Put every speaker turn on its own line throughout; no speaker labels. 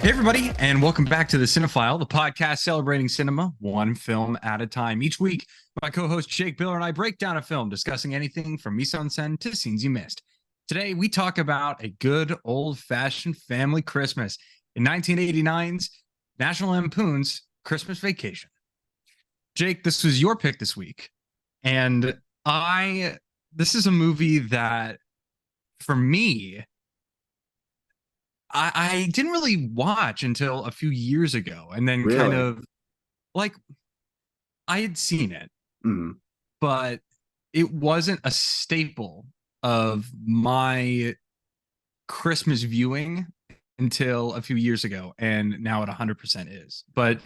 Hey, everybody, and welcome back to the Cinefile, the podcast celebrating cinema one film at a time. Each week, my co-host Jake Biller and I break down a film, discussing anything from mise en scène to scenes you missed. Today, we talk about a good old-fashioned family Christmas in 1989's National Lampoon's Christmas Vacation. Jake, this was your pick this week, and this is a movie that, for me, I didn't really watch until a few years ago, and then kind
Really?
of like I had seen it,
Mhm.
but it wasn't a staple of my Christmas viewing until a few years ago, and now it 100% is. But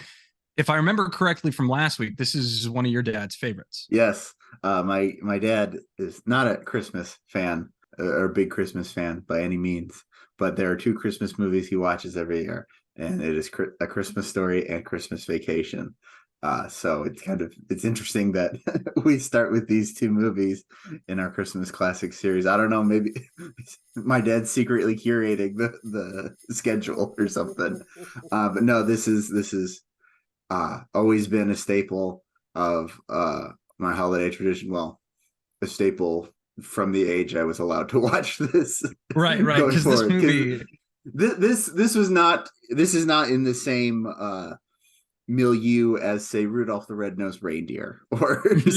if I remember correctly from last week, this is one of your dad's favorites.
Yes. My dad is not a Christmas fan or a big Christmas fan by any means, but there are two Christmas movies he watches every year, and it is A Christmas Story and Christmas Vacation. So it's interesting that we start with these two movies in our Christmas classic series. I don't know, maybe my dad's secretly curating the schedule or something. But no, this is always been a staple of my holiday tradition. Well, a staple from the age I was allowed to watch this.
Right,
Going
because this
forward.
movie,
This was not this is not in the same milieu as, say, Rudolph the Red-Nosed Reindeer or
yeah,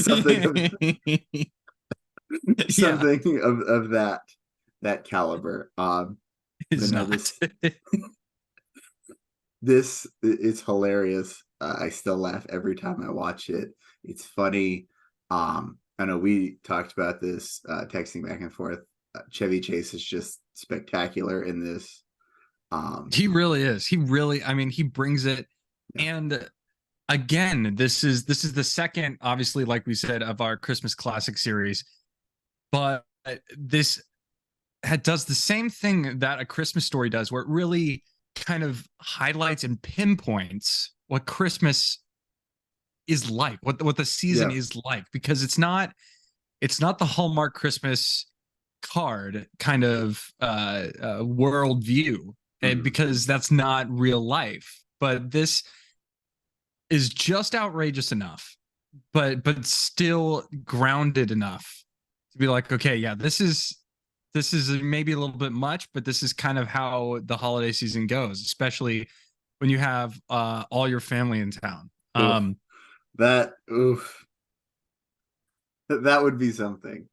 something of that caliber.
is
But no,
not.
this is hilarious. I still laugh every time I watch it. It's funny. I know we talked about this, texting back and forth. Chevy Chase is just spectacular in this.
He really is. He really, I mean, he brings it.
Yeah.
And again, this is the second, obviously, like we said, of our Christmas classic series, but this does the same thing that A Christmas Story does, where it really kind of highlights and pinpoints what Christmas is like, what the season
Yeah.
is like, because it's not the Hallmark Christmas card kind of world view, and
Mhm.
because that's not real life. But this is just outrageous enough, but still grounded enough to be like, okay, yeah, this is maybe a little bit much, but this is kind of how the holiday season goes, especially when you have all your family in town.
Oof. Oof. That would be something.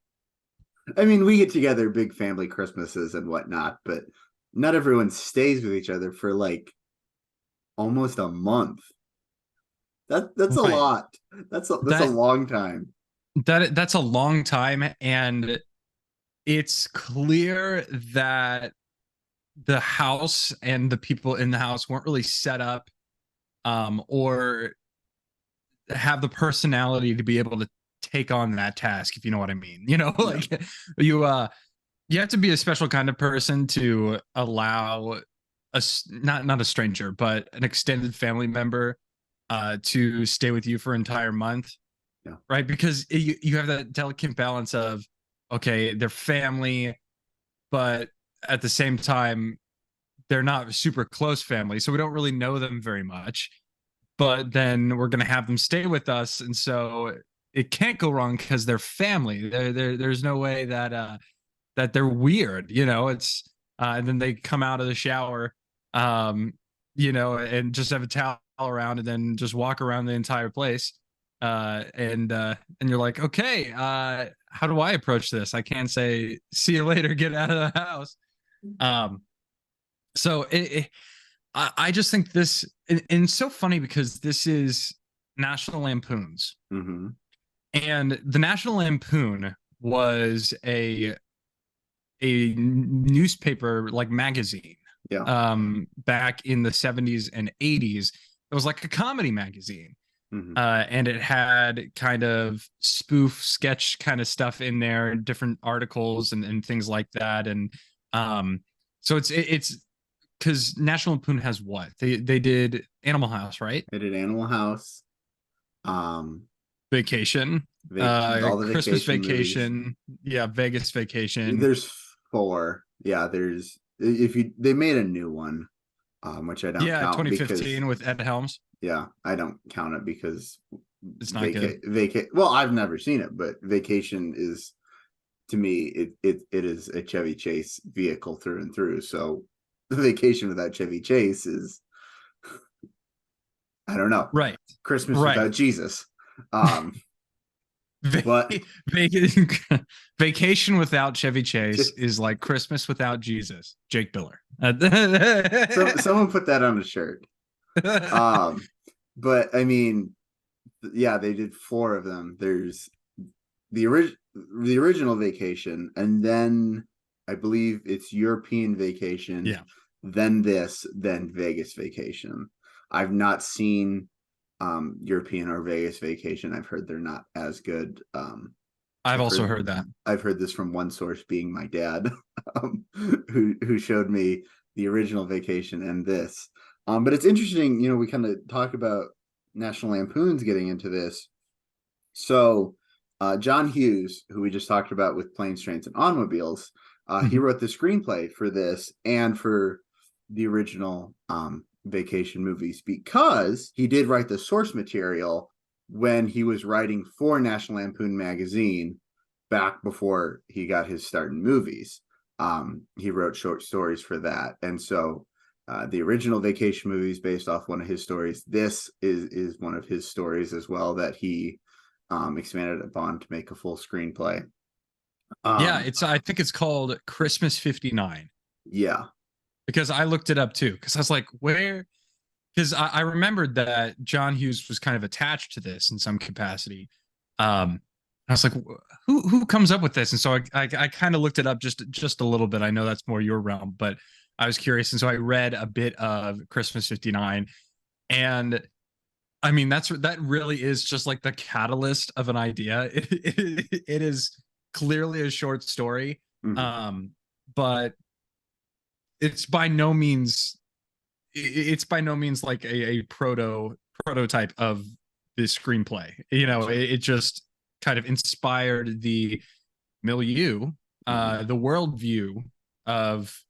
I mean, we get together big family Christmases and whatnot, but not everyone stays with each other for like almost a month. That's a
Right.
lot. That's a
That
long time.
that's a long time, and it's clear that the house and the people in the house weren't really set up or have the personality to be able to take on that task, if you know what I mean.
Yeah.
Like you you have to be a special kind of person to allow not a stranger, but an extended family member to stay with you for an entire month,
Yeah.
right? Because you have that delicate balance of, okay, they're family, but at the same time they're not super close family, so we don't really know them very much. But then we're gonna have them stay with us, and so it can't go wrong because they're family. There's no way that they're weird. It's and then they come out of the shower, um, and just have a towel around, and then just walk around the entire place. And you're like, okay, how do I approach this? I can't say see you later, get out of the house. Um, so I just think this, and it's so funny because this is National Lampoon's,
Hmm.
and the National Lampoon was a newspaper, like magazine,
Yeah.
back in the 70s and 80s. It was like a comedy magazine,
Hmm.
and it had kind of spoof sketch kind of stuff in there, different articles and things like that. And so it's because National Lampoon has what they did Animal House, right?
I did Animal House, um,
Vacation,
all the
Christmas
vacation movies.
Vacation, yeah, Vegas Vacation.
There's four. Yeah, there's if you they made a new one. which I don't
Yeah,
count
2015
because
with Ed Helms.
I don't count it because
It's not good.
Well, I've never seen it, but Vacation is, to me, it is a Chevy Chase vehicle through and through. So the Vacation without Chevy Chase is, I don't know,
Right.
Christmas
Right.
without Jesus. But
Vacation without Chevy Chase is like Christmas without Jesus. Jake Biller.
Someone put that on a shirt. But I mean, yeah, they did 4 of them. There's the original Vacation, and then I believe it's European Vacation.
Yeah.
Then Vegas Vacation. I've not seen European or Vegas Vacation. I've heard they're not as good.
I've also heard that.
I've heard this from one source, being my dad, who showed me the original Vacation and this. But it's interesting, we kind of talk about National Lampoon's getting into this. So John Hughes, who we just talked about with Planes, Trains, and Automobiles, he wrote the screenplay for this and for the original Vacation movies, because he did write the source material when he was writing for National Lampoon magazine back before he got his start in movies. He wrote short stories for that. And so the original Vacation movie is based off one of his stories. This is one of his stories as well that he expanded upon to make a full screenplay.
I think it's called Christmas 59.
Yeah.
Because I looked it up too, because I was like, where? Because I remembered that John Hughes was kind of attached to this in some capacity. I was like, who comes up with this? And so I kind of looked it up just a little bit. I know that's more your realm, but I was curious. And so I read a bit of Christmas 59. And I mean, that really is just like the catalyst of an idea. It is clearly a short story, but it's by no means like a prototype of the screenplay. It just kind of inspired the milieu, the worldview of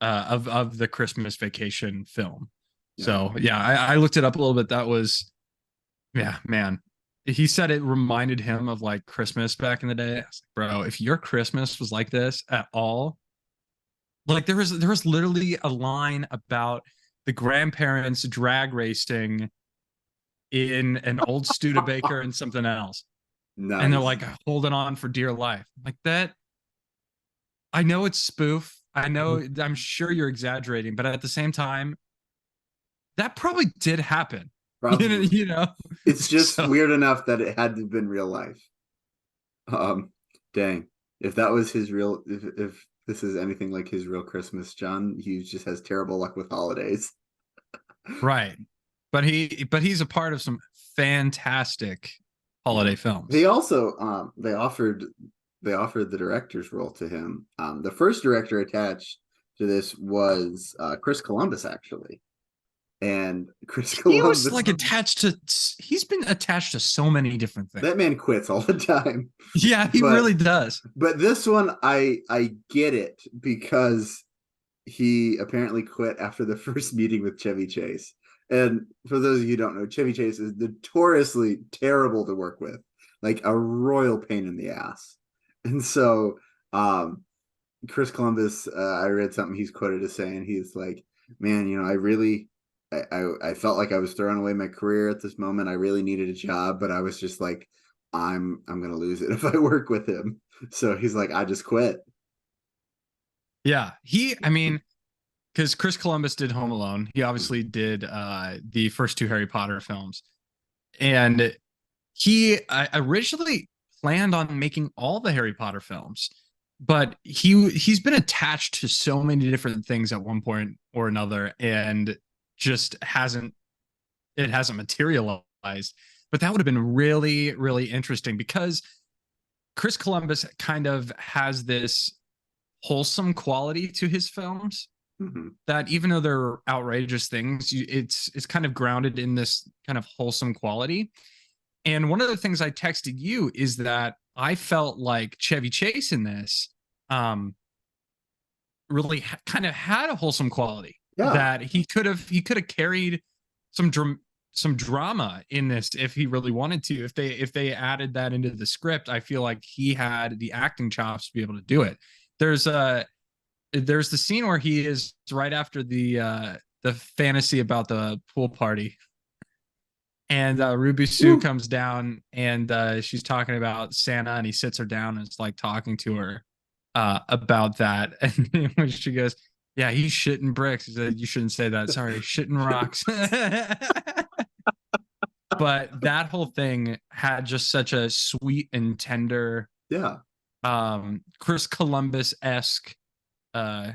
the Christmas Vacation film. Yeah. So I looked it up a little bit. That was, man. He said it reminded him of like Christmas back in the day. I was like, bro, if your Christmas was like this at all, like there was literally a line about the grandparents drag racing in an old Studebaker and something else. Nice. And they're like holding on for dear life. Like that. I know it's spoof. I know, I'm sure you're exaggerating, but at the same time, that probably did happen. Probably.
It's just weird enough that it had to have been real life. Dang. If that was his real, if this is anything like his real Christmas, John Hughes just has terrible luck with holidays.
Right. But he's a part of some fantastic holiday films.
They also they offered the director's role to him. The first director attached to this was Chris Columbus, actually. And Chris Columbus,
he's been attached to so many different things.
That man quits all the time.
Yeah, he really does.
But this one, I get it, because he apparently quit after the first meeting with Chevy Chase. And for those of you who don't know, Chevy Chase is notoriously terrible to work with, like a royal pain in the ass. And so Chris Columbus, I read something he's quoted as saying, he's like, man, I felt like I was throwing away my career at this moment. I really needed a job, but I was just like, I'm going to lose it if I work with him. So he's like, I just quit.
Yeah. Because Chris Columbus did Home Alone. He obviously did the first 2 Harry Potter films. And he originally planned on making all the Harry Potter films, but he's been attached to so many different things at one point or another, and just hasn't materialized. But that would have been really, really interesting, because Chris Columbus kind of has this wholesome quality to his films, that even though they're outrageous things, it's kind of grounded in this kind of wholesome quality. And one of the things I texted you is that I felt like Chevy Chase in this really kind of had a wholesome quality.
Yeah.
that he could have carried some some drama in this if he really wanted to. If they added that into the script, I feel like he had the acting chops to be able to do it. There's a there's the scene where he is right after the fantasy about the pool party, and Ruby Sue
Woo.
comes down, and she's talking about Santa, and he sits her down and is like talking to her about that, and when she goes, "Yeah, he's shitting bricks." He said, "You shouldn't say that. Sorry, shitting rocks." But that whole thing had just such a sweet and tender,
Yeah.
Chris Columbus esque uh,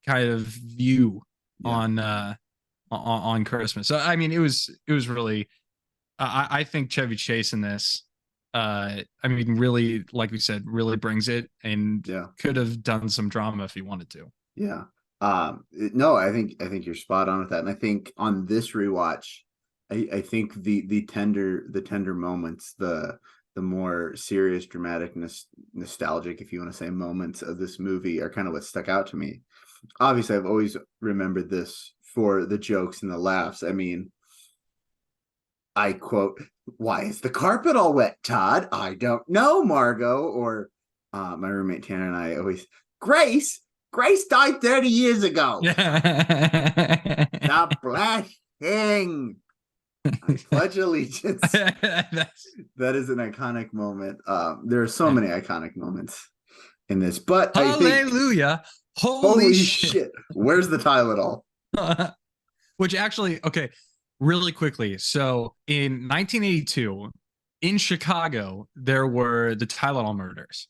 kind of view
Yeah.
on on Christmas. So I mean, it was really. I think Chevy Chase in this. I mean, really, like we said, really brings it, and
Yeah.
could have done some drama if he wanted to.
Yeah. No, I think you're spot on with that. And I think on this rewatch, I think the tender moments, the more serious, dramatic, nostalgic, if you want to say, moments of this movie are kind of what stuck out to me. Obviously, I've always remembered this for the jokes and the laughs. I mean, I quote, "Why is the carpet all wet, Todd? I don't know, Margot." Or my roommate Tanner and I always, "Grace, Grace died 30 years ago.
Yeah.
Stop blushing. I pledge allegiance." That is an iconic moment. There are so many iconic moments in this, but I think,
Hallelujah. Holy
holy
shit.
shit, where's the Tylenol?
Which actually, okay, really quickly. So in 1982, in Chicago, there were the Tylenol murders,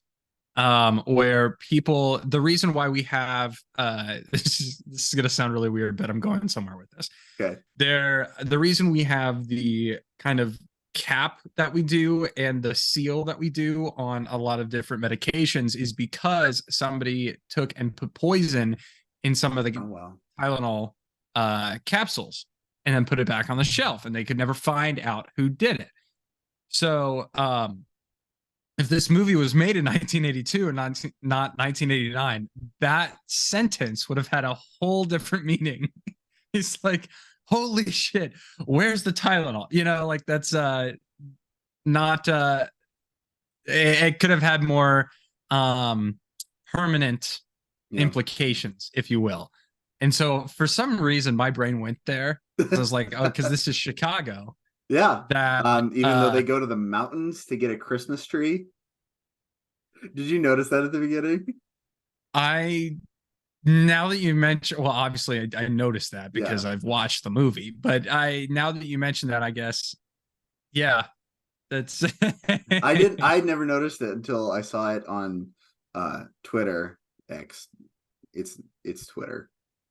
where people, the reason why we have, this is going to sound really weird, but I'm going somewhere with this.
Okay.
The reason we have the kind of cap that we do and the seal that we do on a lot of different medications is because somebody took and put poison in some of the
Oh wow.
Tylenol capsules and then put it back on the shelf, and they could never find out who did it. So if this movie was made in 1982 and not 1989, that sentence would have had a whole different meaning. It's like, holy shit, where's the Tylenol? Like that's not it could have had more permanent
Yeah.
implications, if you will. And so for some reason my brain went there. I was like, oh, because this is Chicago.
Yeah.
That
Even though they go to the mountains to get a Christmas tree. Did you notice that at the beginning?
I now that you mention, well, obviously I noticed that because
Yeah.
I've watched the movie, but now that you mention that, I guess, yeah, that's
I'd never noticed it until I saw it on Twitter X. It's Twitter.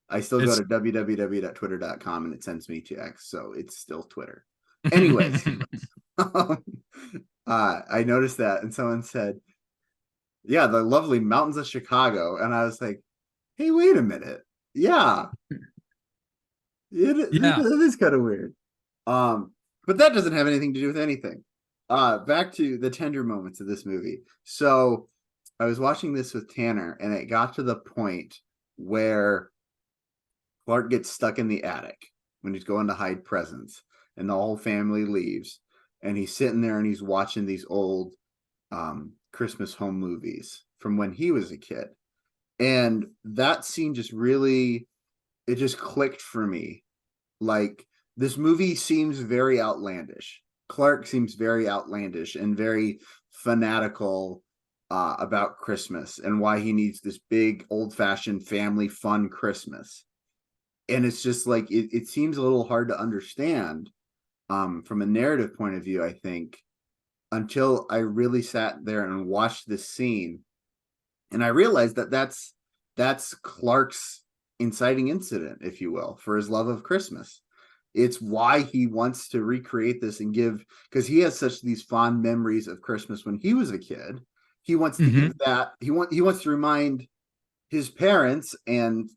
I still go
it's
to www.twitter.com and it sends me to X, so it's still Twitter. Anyways, I noticed that and someone said, "Yeah, the lovely mountains of Chicago," and I was like, "Hey, wait a minute. Yeah,
yeah.
it is kind of weird." But that doesn't have anything to do with anything. Back to the tender moments of this movie. So I was watching this with Tanner, and it got to the point where Clark gets stuck in the attic when he's going to hide presents, and the whole family leaves, and he's sitting there and he's watching these old Christmas home movies from when he was a kid. And that scene just really, it just clicked for me. Like, this movie seems very outlandish. Clark seems very outlandish and very fanatical about Christmas and why he needs this big old-fashioned family fun Christmas. And it's just like, it seems a little hard to understand from a narrative point of view, I think, until I really sat there and watched this scene. And I realized that that's Clark's inciting incident, if you will, for his love of Christmas. It's why he wants to recreate this and give, because he has such these fond memories of Christmas when he was a kid. He wants to give that. He wants to remind his parents and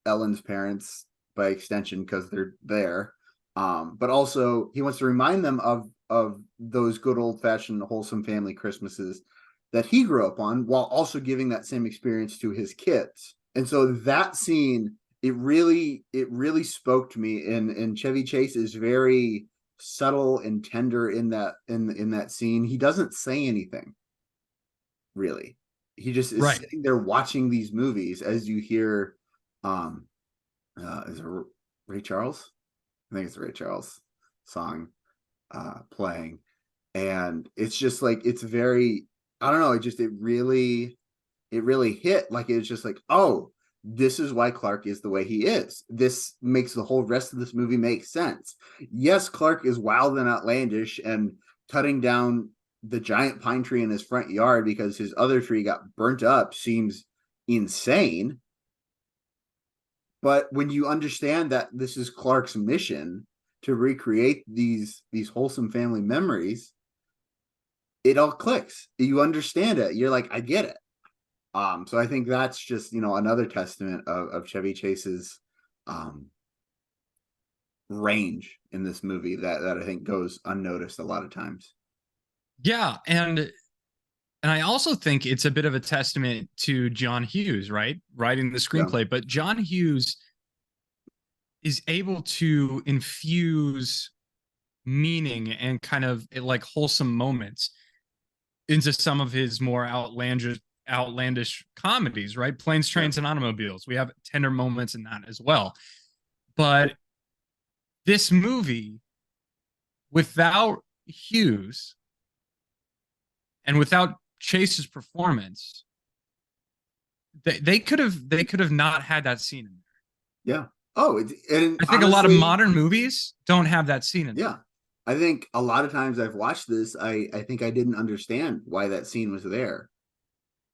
Ellen's parents by extension, because they're there. But also he wants to remind them of those good old fashioned wholesome family Christmases that he grew up on, while also giving that same experience to his kids. And so that scene it really spoke to me. And Chevy Chase is very subtle and tender in that scene. He doesn't say anything really. He just is
Right.
sitting there watching these movies as you hear um is it Ray Charles? I think it's a Ray Charles song playing. And it's just like, it's very, I don't know, it really hit. Like, it's just like, oh, this is why Clark is the way he is. This makes the whole rest of this movie make sense. Yes, Clark is wild and outlandish and cutting down the giant pine tree in his front yard because his other tree got burnt up seems insane. But when you understand that this is Clark's mission to recreate these wholesome family memories, it all clicks. You understand it. You're like, I get it. So I think that's just, another testament of Chevy Chase's um range in this movie that I think goes unnoticed a lot of times.
Yeah, and I also think it's a bit of a testament to John Hughes, right? Writing the
Yeah.
screenplay, but John Hughes is able to infuse meaning and kind of like wholesome moments into some of his more outlandish comedies, right? Planes,
Yeah.
Trains, and Automobiles. We have tender moments in that as well. But this movie, without Hughes and without Chase's performance, they could have not had that scene in there.
Yeah. Oh, and
I think a lot of
honestly,
modern movies don't have that scene in
yeah.
there.
I think a lot of times I've watched this, I think I didn't understand why that scene was there.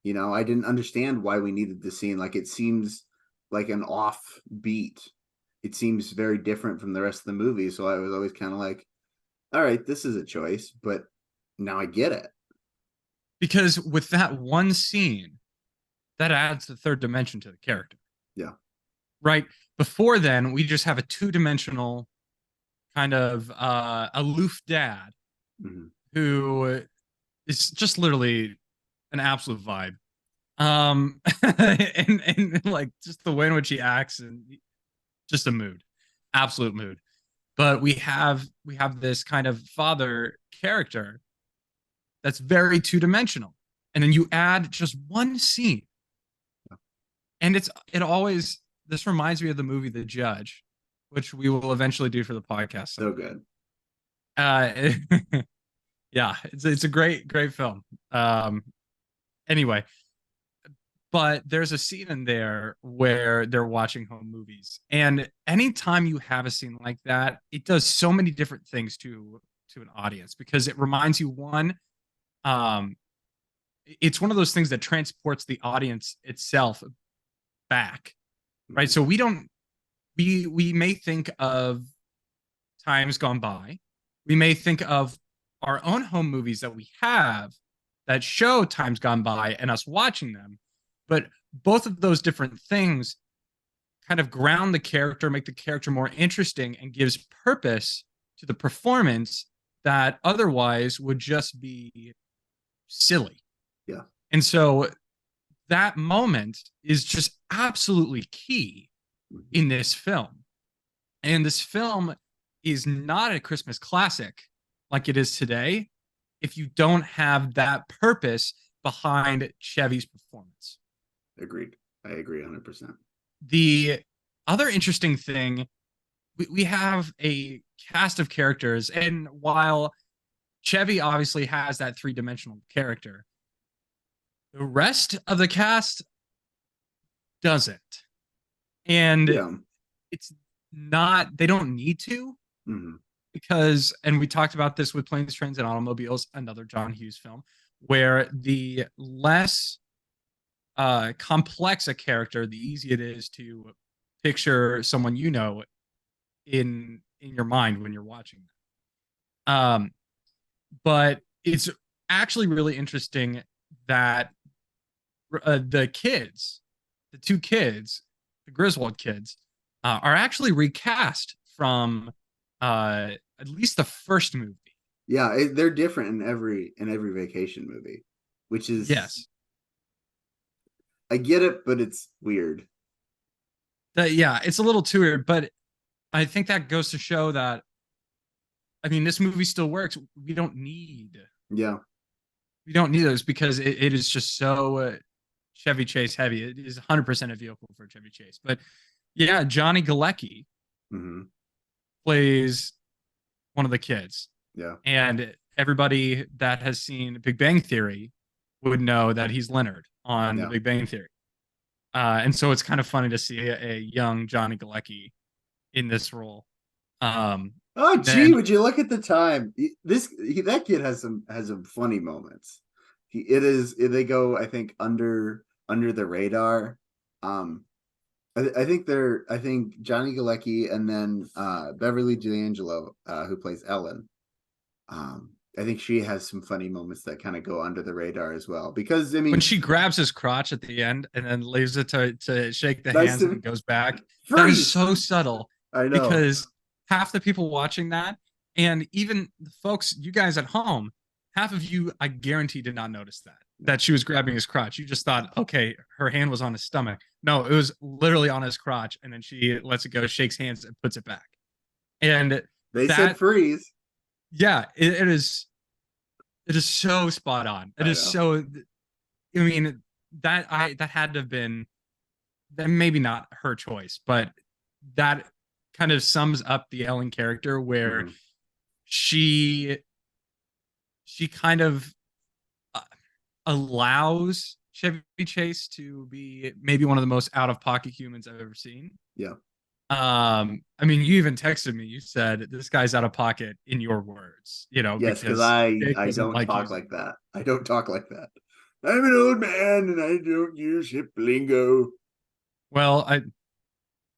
I didn't understand why we needed the scene. Like, it seems like an off beat. It seems very different from the rest of the movie. So I was always kind of like, all right, this is a choice, but now I get it.
Because with that one scene, that adds the third dimension to the character.
Yeah.
Right? Before then, we just have a two-dimensional kind of aloof dad
Mm-hmm.
who is just literally an absolute vibe. And like just the way in which he acts and just a mood, absolute mood. But we have this kind of father character that's very two-dimensional. And then you add just one scene. And it always this reminds me of the movie The Judge, which we will eventually do for the podcast
So
someday.
good.
Uh yeah, it's a great film. Anyway, but there's a scene in there where they're watching home movies. And anytime you have a scene like that, it does so many different things to an audience because it reminds you one um it's one of those things that transports the audience itself back, right?
Mm-hmm.
So we may think of times gone by. We may think of our own home movies that we have that show times gone by and us watching them. But both of those different things kind of ground the character, make the character more interesting, and gives purpose to the performance that otherwise would just be silly.
Yeah.
And so that moment is just absolutely key
Mm-hmm.
in this film. And this film is not a Christmas classic like it is today if you don't have that purpose behind Chevy's performance.
Agreed. I agree 100%.
The other interesting thing, we have a cast of characters, and while Chevy obviously has that three-dimensional character, the rest of the cast doesn't. And
Yeah.
it's not, they don't need to,
Mm-hmm.
because, and we talked about this with Planes, Trains, and Automobiles, another John Hughes film, where the less complex a character, the easier it is to picture someone in your mind when you're watching them. But it's actually really interesting that the kids, the two kids, the Griswold kids, are actually recast from at least the first movie.
Yeah, they're different in every vacation movie, which is,
Yes.
I get it, but it's weird.
Yeah, it's a little too weird, but I think that goes to show that, I mean, this movie still works.
Yeah.
We don't need those because it is just so Chevy Chase heavy. It is 100% a vehicle for Chevy Chase. But yeah, Johnny Galecki
Hmm.
plays one of the kids.
Yeah.
And everybody that has seen Big Bang Theory would know that he's Leonard on The
Yeah.
Big Bang Theory. And so it's kind of funny to see a young Johnny Galecki in this role.
Oh, gee,
Then
would you look at the time? That kid has some funny moments. They go, I think, under the radar. Um, I think Johnny Galecki and then Beverly D'Angelo, who plays Ellen. I think she has some funny moments that kind of go under the radar as well. Because I
when
mean,
she grabs his crotch at the end and then leaves it to shake the
nice
hands and
to
then goes back, that is
freeze.
so subtle
I know.
because half the people watching that, and even the folks, you guys at home, half of you, I guarantee, did not notice that she was grabbing his crotch. You just thought, okay, her hand was on his stomach. No, it was literally on his crotch, and then she lets it go, shakes hands, and puts it back. And
They said
that,
freeze.
yeah, it is so spot on. It
I
is
know.
so. I mean, that had to have been, that maybe not her choice, but that kind of sums up the Ellen character where
Mhm.
she she kind of uh, allows Chevy Chase to be maybe one of the most out of pocket humans I've ever seen.
Yeah.
I mean, you even texted me. You said this guy's out of pocket in your words,
Yes, because
because Jake
I
doesn't
don't
like
talk
using
like
them.
that. I don't talk like that. I'm an old man and I don't use hip lingo.
Well,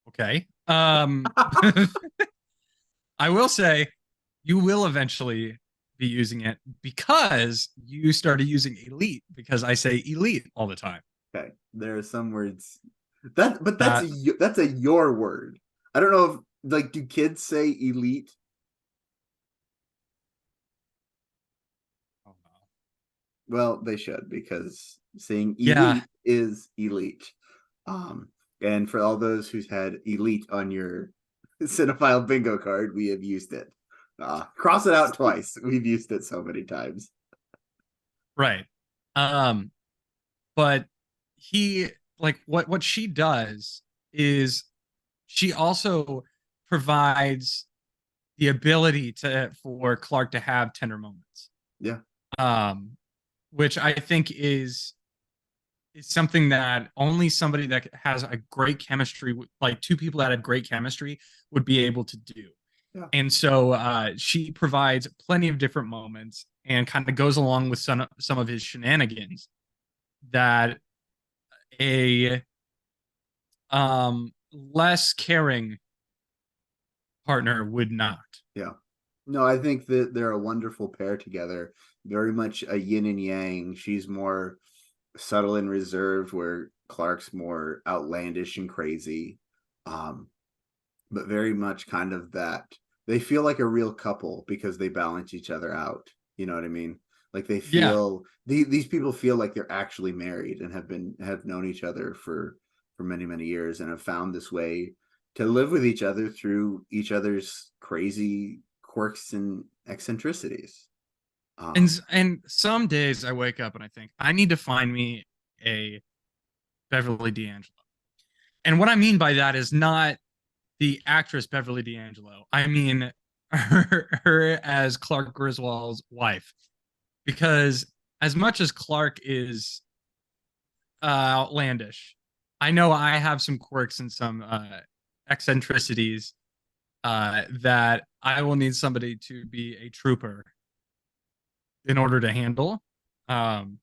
okay. I will say you will eventually be using it because you started using elite because I say elite all the time.
Okay, there are some words but
That
that's a your word. I don't know if like do kids say elite?
oh, no.
Well, they should because saying
Yeah,
elite is elite. Um, and for all those who's had elite on your Cinefile bingo card, we have used it. Cross it out twice. We've used it so many times.
right. Um, but he like what she does is she also provides the ability to for Clark to have tender moments.
Yeah.
Um, which I think is something that only somebody that has a great chemistry, like two people that have great chemistry, would be able to do.
Yeah.
And so she provides plenty of different moments and kind of goes along with some of his shenanigans that a less caring partner would not.
Yeah. No, I think that they're a wonderful pair together. Very much a yin and yang. She's more subtle and reserved, where Clark's more outlandish and crazy. Um, but very much kind of that they feel like a real couple because they balance each other out. You know what I mean? Like they
Yeah.
feel these people feel like they're actually married and have known each other for many, many years and have found this way to live with each other through each other's crazy quirks and eccentricities.
And some days I wake up and I think I need to find me a Beverly D'Angelo. And what I mean by that is not the actress Beverly D'Angelo. I mean her as Clark Griswold's wife. Because as much as Clark is outlandish, I know I have some quirks and some eccentricities that I will need somebody to be a trooper in order to handle. Um,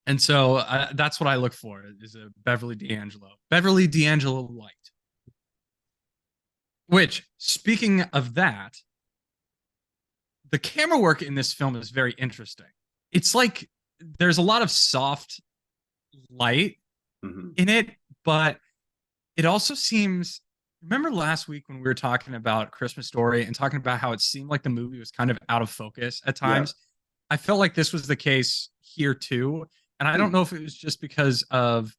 and so that's what I look for is a Beverly D'Angelo. Beverly D'Angelo light. Which, speaking of that, the camera work in this film is very interesting. It's like there's a lot of soft light
Mhm.
in it, but it also seems. Remember last week when we were talking about Christmas Story and talking about how it seemed like the movie was kind of out of focus at
Yeah.
times? I felt like this was the case here too. And I don't
Hmm.
know if it was just because of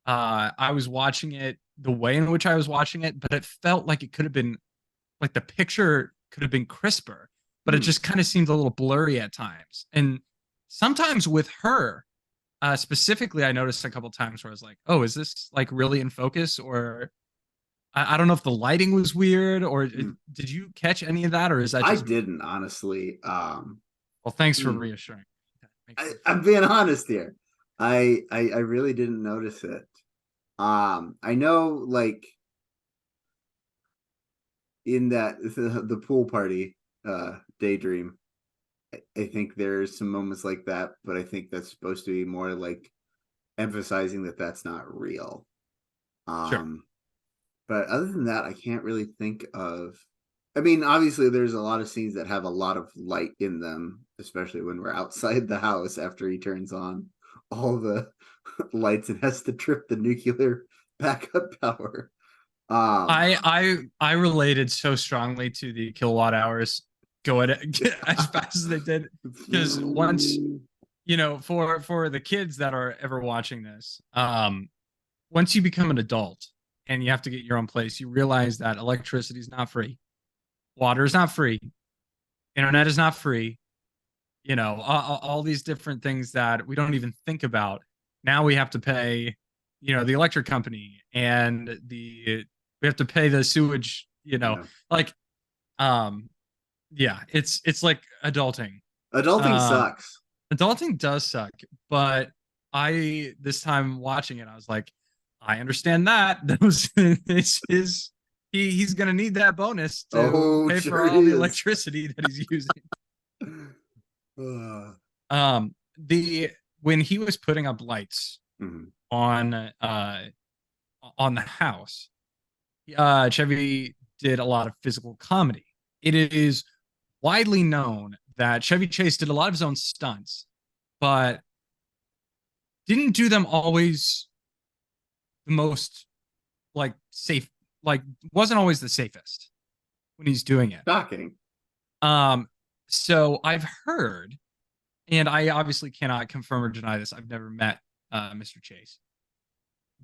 I was watching it the way in which I was watching it, but it felt like it could have been like the picture could have been crisper, but it just kind of seemed a little blurry at times. And sometimes with her, specifically, I noticed a couple times where I was like, "Oh, is this like really in focus?" Or I don't know if the lighting was weird, or did you catch any of that, or is that
I
just me?
didn't honestly.
Well, thanks for reassuring. That makes me feel
I'm being honest here. I really didn't notice it. I know like in that the pool party daydream, I think there's some moments like that, but I think that's supposed to be more like emphasizing that that's not real.
sure.
Um, but other than that, I can't really think of. I mean, obviously, there's a lot of scenes that have a lot of light in them, especially when we're outside the house after he turns on all the lights and has to trip the nuclear backup power. Um,
I related so strongly to the kilowatt hours going as fast as they did, because once for the kids that are ever watching this, once you become an adult and you have to get your own place, you realize that electricity is not free, water is not free, internet is not free. All these different things that we don't even think about. Now we have to pay, the electric company, and we have to pay the sewage.
yeah.
Like, um, yeah, it's like adulting.
Adulting
Um,
sucks.
adulting does suck, but I this time watching it, I was like, I understand that. This is he's gonna need that bonus to
Oh,
pay for
sure
all the
is.
electricity that he's using. The when he was putting up lights
Mhm.
on the house, Chevy did a lot of physical comedy. It is widely known that Chevy Chase did a lot of his own stunts, but didn't do them always the most like safe, like wasn't always the safest when he's doing it.
Shocking.
Um, so I've heard, and I obviously cannot confirm or deny this. I've never met Mr. Chase,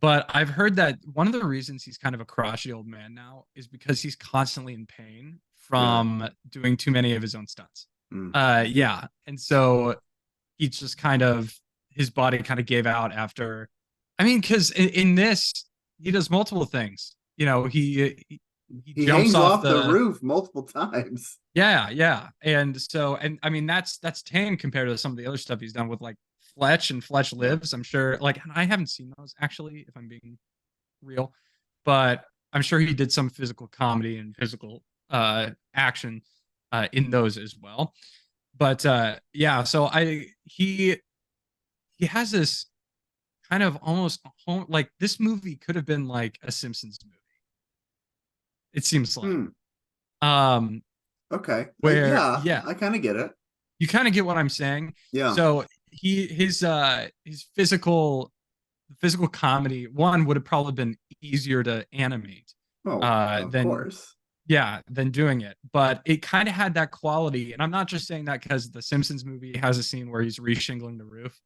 but I've heard that one of the reasons he's kind of a crotchety old man now is because he's constantly in pain
Really?
from doing too many of his own stunts.
Mm.
Yeah, and so he just kind of his body kind of gave out after. I mean, because in this he does multiple things. He
He
jumps
hangs
off
off the
the
roof multiple times.
yeah, and I mean that's tame compared to some of the other stuff he's done with like Fletch and Fletch
Yeah.
Lives. I'm sure, like, and I haven't seen those actually, if I'm being real, but I'm sure he did some physical comedy and physical action in those as well. But yeah, so he has this kind of almost home, like this movie could have been like a Simpsons movie. It seems like
Hmm.
um
Okay.
where
Yeah,
yeah,
I kind of get it.
you kind of get what I'm saying.
Yeah.
So his physical comedy one would have probably been easier to animate
Oh, of
than
course.
yeah than doing it, but it kind of had that quality. And I'm not just saying that because the Simpsons movie has a scene where he's reshingling the roof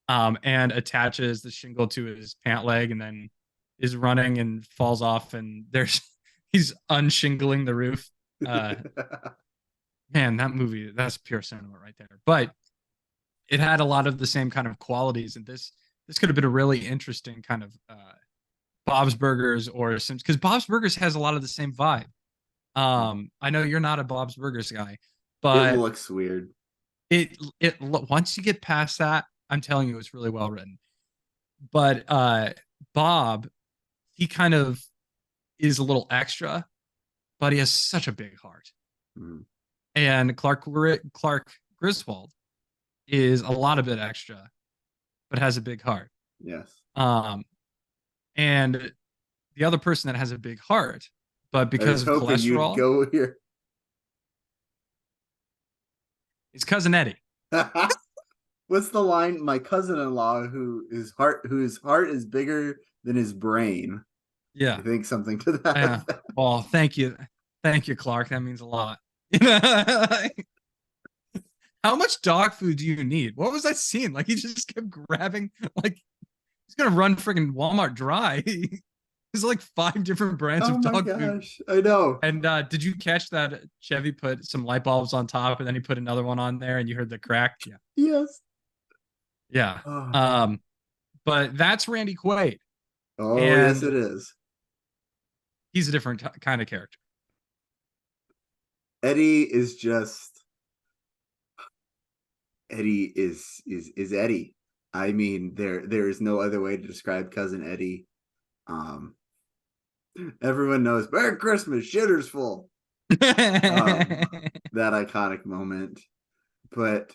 and attaches the shingle to his pant leg and then is running and falls off and there's he's unshingling the roof. uh Man, that movie, that's pure cinema right there. But it had a lot of the same kind of qualities, and this could have been a really interesting kind of Bob's Burgers or Sims, because Bob's Burgers has a lot of the same vibe. I know you're not a Bob's Burgers guy,
It
but
looks weird.
it once you get past that, I'm telling you, it's really well written. But Bob, he kind of is a little extra, but he has such a big heart.
Mm.
And Clark Griswold is a lot of bit extra, but has a big heart.
Yes.
Um, and the other person that has a big heart, but
I
because
was
of
hoping you'd
cholesterol,
go here.
is cousin Eddie.
What's the line? My cousin-in-law, whose heart is bigger than his brain. I
Yeah.
think something to that
Yeah.
effect.
Well, thank you, Clark. That means a lot. How much dog food do you need? What was that scene? Like he just kept grabbing, like he's gonna run freaking Walmart dry. There's like 5 different brands
Oh
of
my
dog food.
gosh, I know.
And did you catch that Chevy put some light bulbs on top and then he put another one on there and you heard the crack? Yeah.
Yes.
Yeah.
Oh,
But that's Randy Quaid.
oh yes,
And
it is.
he's a different kind of character.
Eddie is just Eddie is Eddie. I mean, there is no other way to describe cousin Eddie. Um, everyone knows Merry Christmas, shitter's full. Um, that iconic moment. But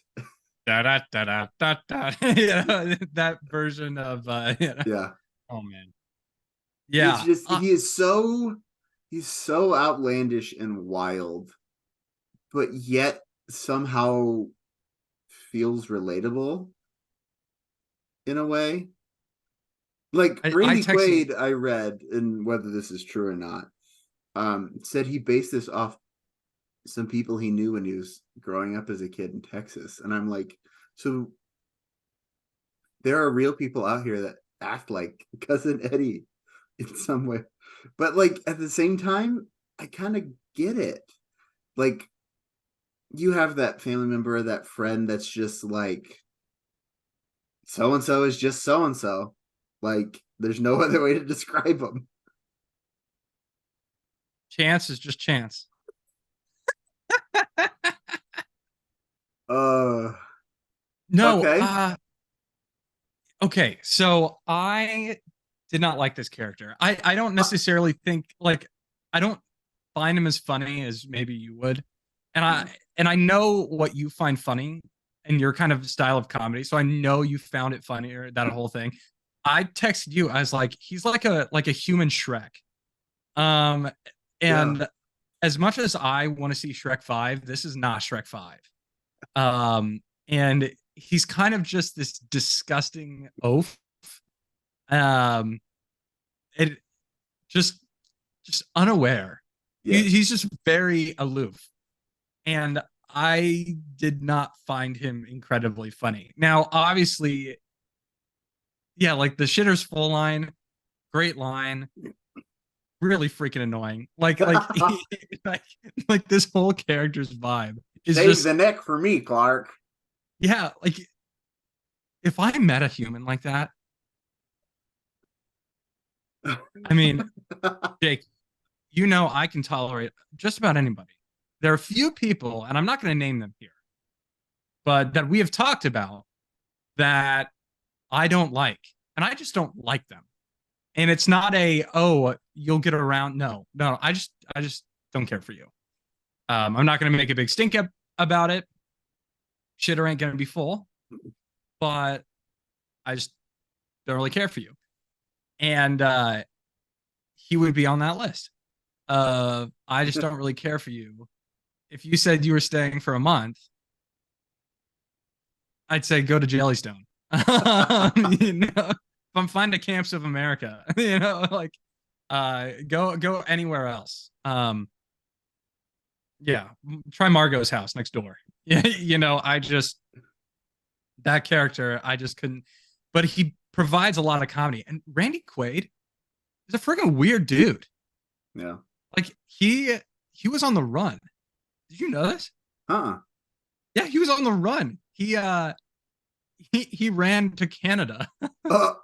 Da, da, da, da, da, da. That version of
yeah,
oh man.
it's
Yeah.
just he's so outlandish and wild, but yet somehow feels relatable in a way. Like
I
Randy
texted
Quaid, I read, and whether this is true or not, said he based this off some people he knew when he was growing up as a kid in Texas. And I'm like, so there are real people out here that act like cousin Eddie in some way. But like at the same time, I kind of get it. Like you have that family member, that friend that's just like so and so is just so and so. Like there's no other way to describe them.
chance is just chance.
Uh
No,
okay.
okay, so I did not like this character. I don't necessarily think like I don't find him as funny as maybe you would. And I know what you find funny and your kind of style of comedy. So I know you found it funnier, that whole thing. I texted you, I was like, he's like a human Shrek. Um
Yeah.
and as much as I want to see Shrek 5, this is not Shrek 5. And he's kind of just this disgusting oaf. Um, it just unaware.
Yes.
He's just very aloof, and I did not find him incredibly funny. Now, obviously, yeah, like the shitter's full line, great line, really freaking annoying. Like like this whole character's vibe is
Shave
just
the neck for me, Clark.
yeah. Like if I met a human like that, I mean, Jake, you know I can tolerate just about anybody. There are a few people, and I'm not going to name them here, but that we have talked about that I don't like, and I just don't like them. And it's not a oh you'll get around. No, no, I just don't care for you. I'm not going to make a big stink up about it. Shitter ain't going to be full, but I just don't really care for you. And he would be on that list. I just don't really care for you. If you said you were staying for a month, I'd say go to Jellystone. If I'm finding camps of America, like go anywhere else. Yeah, try Margot's house next door. Yeah, I just that character, I just couldn't. But he provides a lot of comedy, and Randy Quaid is a freaking weird dude.
Yeah.
Like he was on the run. Did you know this?
Uh-uh.
Yeah, he was on the run. He ran to Canada
Oh,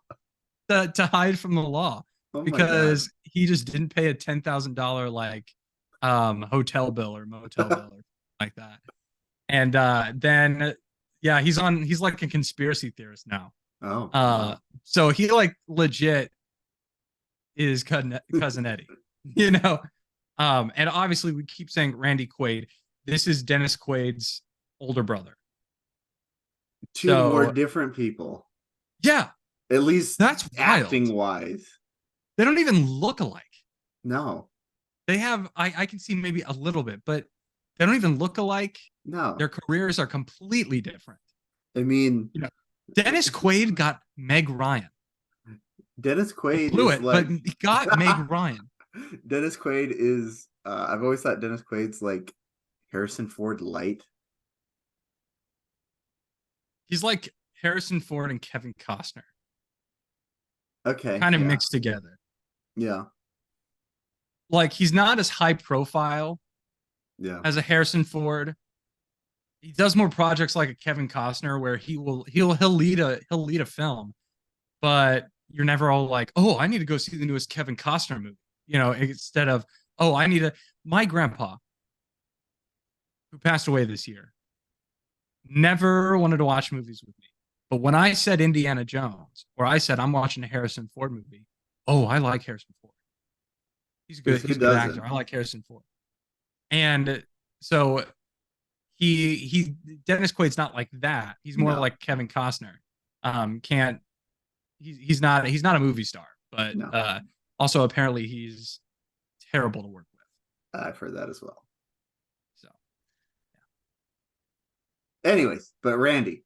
to hide from the law
oh my god.
because he just didn't pay a $10,000 like hotel bill or motel bill or like that. And then yeah, he's like a conspiracy theorist now.
Oh,
Uh
wow.
so he like legit is cousin Eddie, you know. And obviously we keep saying Randy Quaid. This is Dennis Quaid's older brother.
Two more
So
different people.
yeah,
At least
that's wild.
acting wise.
They don't even look alike.
No.
They have I can see maybe a little bit, but they don't even look alike.
No.
Their careers are completely different.
I mean,
You know, Dennis Quaid got Meg Ryan.
Dennis
He
Quaid
blew
is
it, but
like
he got Meg Ryan.
Dennis Quaid is I've always thought Dennis Quaid's like Harrison Ford light.
He's like Harrison Ford and Kevin Costner,
Okay,
kind of
yeah.
mixed together.
Yeah.
Like he's not as high profile
Yeah.
as a Harrison Ford. He does more projects like a Kevin Costner where he'll lead a film, but you're never all like, oh, I need to go see the newest Kevin Costner movie. You know, instead of, oh, I need to. My grandpa, who passed away this year, never wanted to watch movies with me. But when I said Indiana Jones, or I said I'm watching a Harrison Ford movie, oh, I like Harrison Ford. He's good.
Because who
He's a good actor.
doesn't?
I like Harrison Ford. And so he Dennis Quaid's not like that. He's more
No,
like Kevin Costner. Can't he's not a movie star, but
no.
also apparently he's terrible to work with.
I've heard that as well.
So
Anyways, but Randy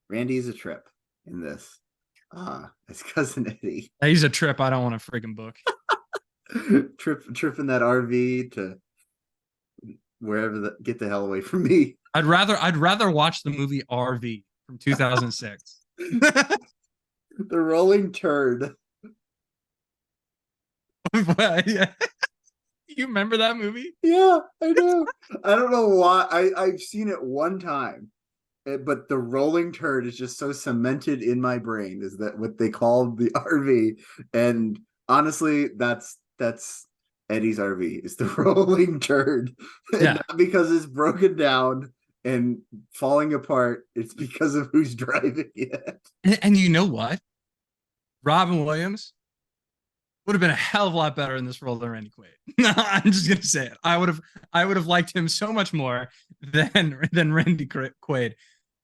is a trip in this. His cousin Eddie.
he's a trip I don't want to freaking book.
Trip in that RV to wherever get the hell away from me.
I'd rather watch the movie RV from 2006.
The rolling turd.
Yeah. You remember that movie?
Yeah, I do. I don't know why. I've seen it one time, but the rolling turd is just so cemented in my brain. Is that what they called the RV? And honestly, that's Eddie's RV. Is the rolling turd, and
Yeah.
not because it's broken down and falling apart. It's because of who's driving it.
And you know what? Robin Williams would have been a hell of a lot better in this role than Randy Quaid. I'm just gonna say it. I would have liked him so much more than Randy Quaid.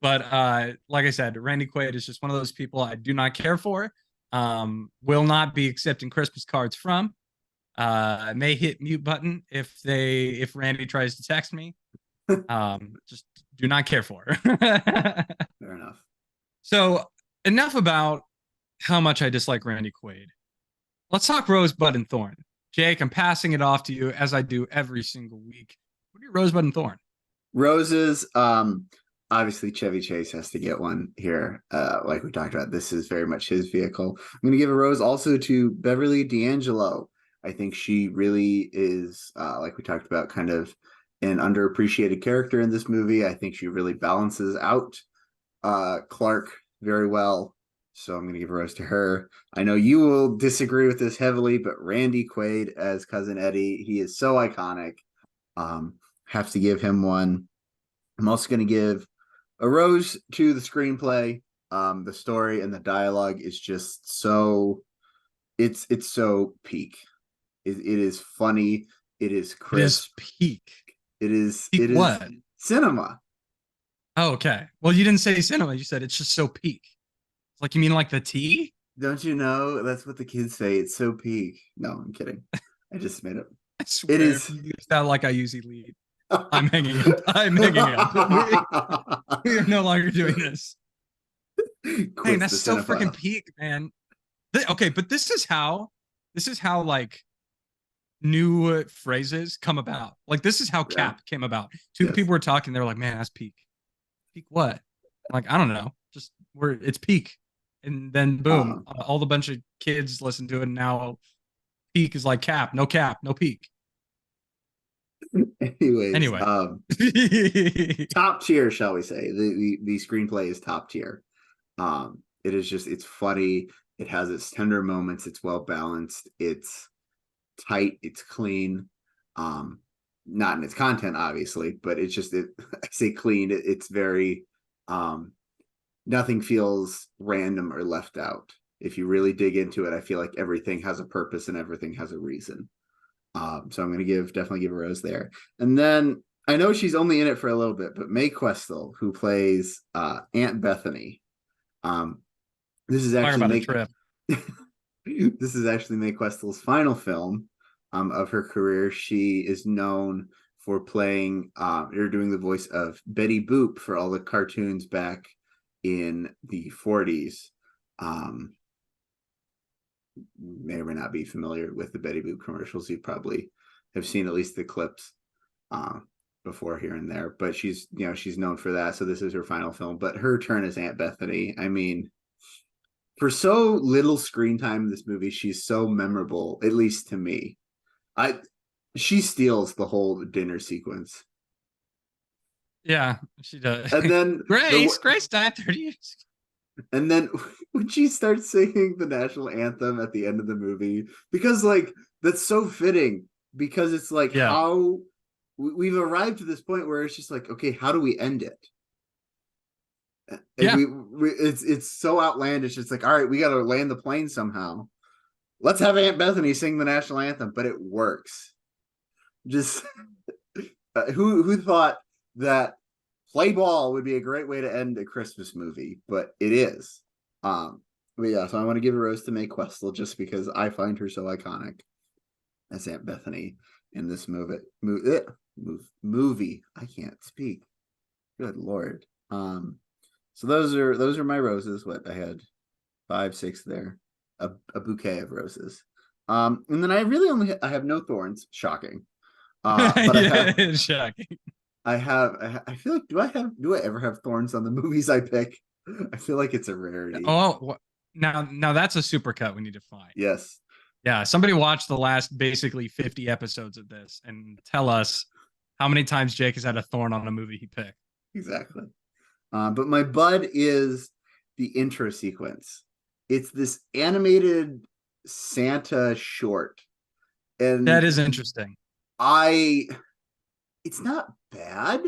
But like I said, Randy Quaid is just one of those people I do not care for. Will not be accepting Christmas cards from. I may hit mute button if Randy tries to text me. Just do not care for.
Fair enough.
So enough about how much I dislike Randy Quaid. Let's talk Rosebud and Thorn. Jake, I'm passing it off to you as I do every single week. What are your Rosebud and Thorn?
Roses, obviously Chevy Chase has to get one here. Like we talked about, this is very much his vehicle. I'm going to give a rose also to Beverly D'Angelo. I think she really is, like we talked about, kind of an underappreciated character in this movie. I think she really balances out Clark very well. So I'm going to give a rose to her. I know you will disagree with this heavily, but Randy Quaid as Cousin Eddie, he is so iconic. Have to give him one. I'm also going to give a rose to the screenplay. The story and the dialogue is just so it's so peak. It is funny. It is crisp.
It is peak.
It
what?
is cinema.
Oh, okay. Well, you didn't say cinema. You said it's just so peak. Like you mean like the tea?
Don't you know that's what the kids say? It's so peak. No, I'm kidding. I just made it.
I swear,
It is.
if you use that like I usually lead, I'm hanging up. I'm hanging up. We are no longer doing this. Dang, that's so freaking peak, man. Okay, but this is how like new phrases come about. Like this is how Cap came about. Two people were talking. They were like, "Man, that's peak." Peak what? I'm like, I don't know. Just it's peak, and then boom, all the bunch of kids listen to it. And now peak is like Cap, no peak.
Anyway, top tier, shall we say? The screenplay is top tier. It is just it's funny. It has its tender moments. It's well balanced. It's tight. It's clean. Not in its content, obviously, but it's just I say clean. It's very nothing feels random or left out. If you really dig into it, I feel like everything has a purpose and everything has a reason. So I'm going to definitely give a rose there. And then I know she's only in it for a little bit, but Mae Questel, who plays Aunt Bethany, this is actually this is actually Mae Questel's final film of her career. She is known for playing or doing the voice of Betty Boop for all the cartoons back in the 40s. May or may not be familiar with the Betty Boop commercials. You probably have seen at least the clips before here and there, but she's known for that. So this is her final film, but her turn as Aunt Bethany, I mean, For so little screen time in this movie, she's so memorable, at least to me. I She steals the whole dinner sequence.
Yeah, she does.
And then
Grace died 30 years
and then when she starts singing the national anthem at the end of the movie, because like that's so fitting, because it's like
ago. Yeah.
how we've arrived to this point where it's just like, okay, how do we end it? And
Yeah.
it's so outlandish. It's like, all right, we got to land the plane somehow. Let's have Aunt Bethany sing the national anthem, but it works. Just who thought that play ball would be a great way to end a Christmas movie, but it is. But yeah, so I want to give a rose to Mae Questel just because I find her so iconic as Aunt Bethany in this movie. I can't speak. Good Lord. So those are my roses. What I had 5, 6 there, a bouquet of roses. And then I really I have no thorns. Shocking. But
Yeah, shocking.
I feel like do I ever have thorns on the movies I pick? I feel like it's a rarity.
Oh, now that's a supercut we need to find.
Yes.
Yeah, somebody watch the last basically 50 episodes of this and tell us how many times Jake has had a thorn on a movie he picked.
Exactly. But my bud is the intro sequence. It's this animated Santa short. And
that is interesting.
It's not bad.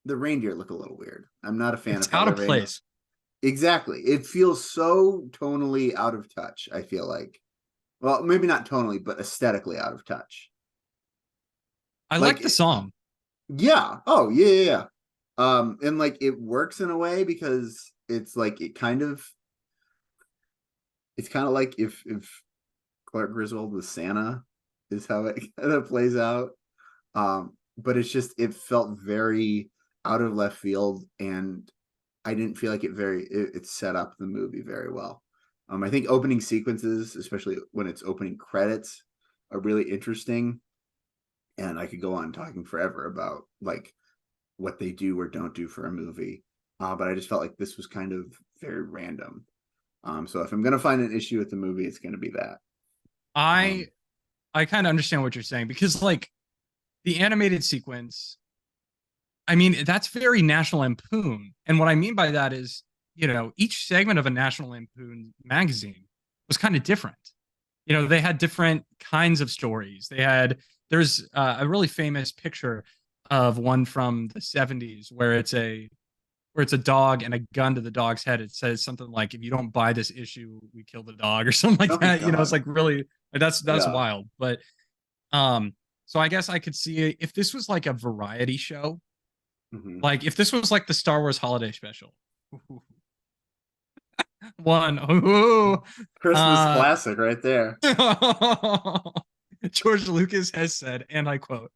The reindeer look a little weird. I'm not a fan
it's
of
out of place.
Exactly. It feels so tonally out of touch, I feel like. Well, maybe not tonally, but aesthetically out of touch.
I like the song.
Yeah. Oh, yeah. And like it works in a way because it's like it's kind of like if Clark Griswold was Santa is how it kind of plays out. But it's just it felt very out of left field, and I didn't feel like it set up the movie very well. I think opening sequences, especially when it's opening credits, are really interesting, and I could go on talking forever about like what they do or don't do for a movie. But I just felt like this was kind of very random. So if I'm gonna find an issue with the movie, it's gonna be that.
I kind of understand what you're saying because like the animated sequence, I mean, that's very National Lampoon. And what I mean by that is, each segment of a National Lampoon magazine was kind of different. They had different kinds of stories. There's a really famous picture of one from the 70s where it's a dog and a gun to the dog's head. It says something like, if you don't buy this issue, we kill the dog or something like that.
God.
It's like really, that's wild. But, so I guess I could see if this was like a variety show, like if this was like the Star Wars holiday special,
Christmas classic right there.
George Lucas has said, and I quote,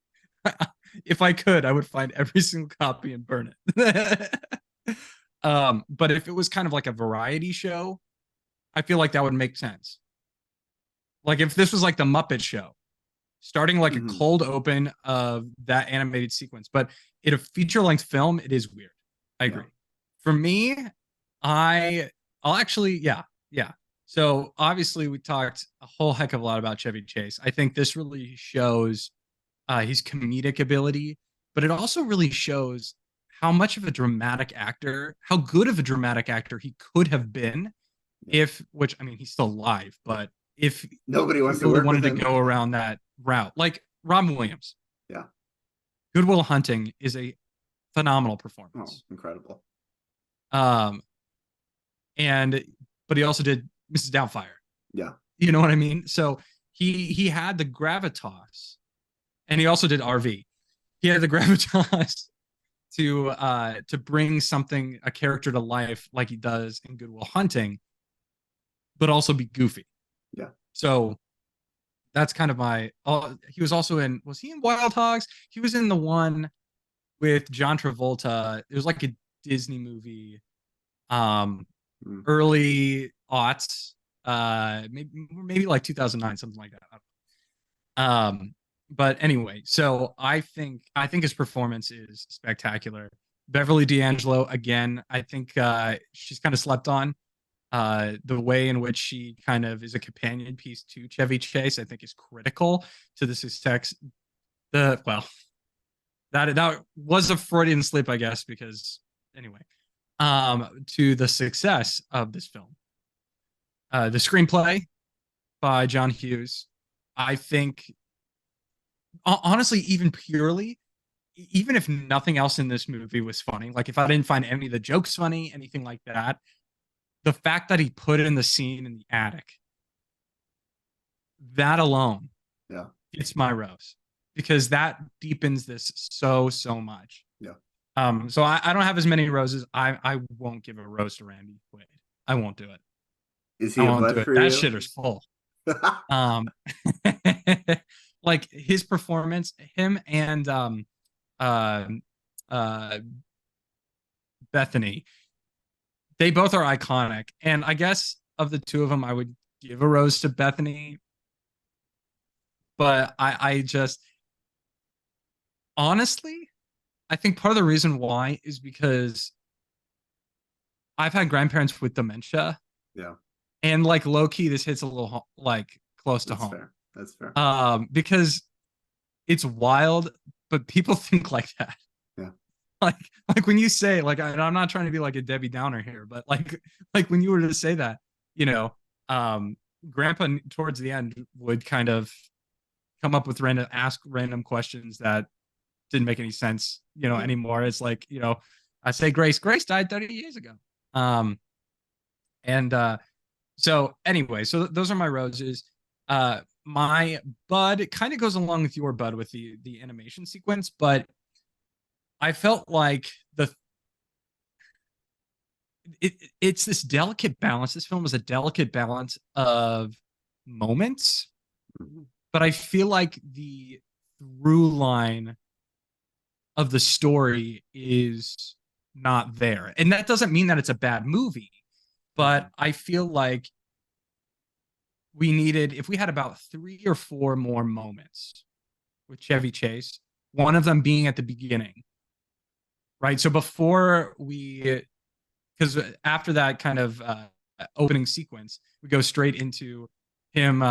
if I could, I would find every single copy and burn it. But if it was kind of like a variety show, I feel like that would make sense. Like if this was like the Muppet Show, starting like a cold open of that animated sequence, but in a feature-length film, it is weird. I agree. Yeah. For me, I'll actually, yeah. So obviously we talked a whole heck of a lot about Chevy Chase. I think this really shows his comedic ability, but it also really shows how much of a dramatic actor, how good of a dramatic actor he could have been which I mean, he's still alive, but if
nobody wants to work
wanted
with him.
to go around that route, like Robin Williams.
Yeah.
Good Will Hunting is a phenomenal performance.
Oh, incredible.
But he also did Mrs. Doubtfire.
Yeah.
You know what I mean? So he had the gravitas, and he also did RV. He had the gravitas to bring a character to life like he does in Good Will Hunting, but also be goofy.
Yeah.
So that's kind of he was also was he in Wild Hogs? He was in the one with John Travolta. It was like a Disney movie, early aughts, maybe like 2009, something like that. But anyway, so I think his performance is spectacular. Beverly D'Angelo, again, I think she's kind of slept on. The way in which she kind of is a companion piece to Chevy Chase, I think, is critical to the success. That was a Freudian slip, I guess, because anyway, to the success of this film. The screenplay by John Hughes, I think, honestly, even purely, even if nothing else in this movie was funny, like if I didn't find any of the jokes funny, anything like that, the fact that he put in the scene in the attic, that alone
Yeah.
gets my rose because that deepens this so much.
Yeah.
So I don't have as many roses. I won't give a rose to Randy Quaid. I won't do it.
Is
I
he a
won't do
bud
it.
for
That
you?
shitter's full. Um, like his performance, him and uh, uh, Bethany, they both are iconic. And I guess of the two of them, I would give a rose to Bethany. But I just honestly, I think part of the reason why is because I've had grandparents with dementia,
Yeah.
and like low key, this hits a little like close to
That's
home.
fair. That's fair.
Because it's wild, but people think like that.
Yeah.
Like when you say like I'm not trying to be like a Debbie Downer here, but like when you were to say that, you know, Grandpa towards the end would kind of come up with ask random questions that didn't make any sense, anymore. It's like, I say Grace died 30 years ago. And so anyway, so those are my roses. My bud, it kind of goes along with your bud with the animation sequence, but I felt like it's this delicate balance. This film is a delicate balance of moments, but I feel like the through line of the story is not there. And that doesn't mean that it's a bad movie, but I feel like if we had about 3 or 4 more moments with Chevy Chase, one of them being at the beginning, right? So because after that kind of opening sequence, we go straight into him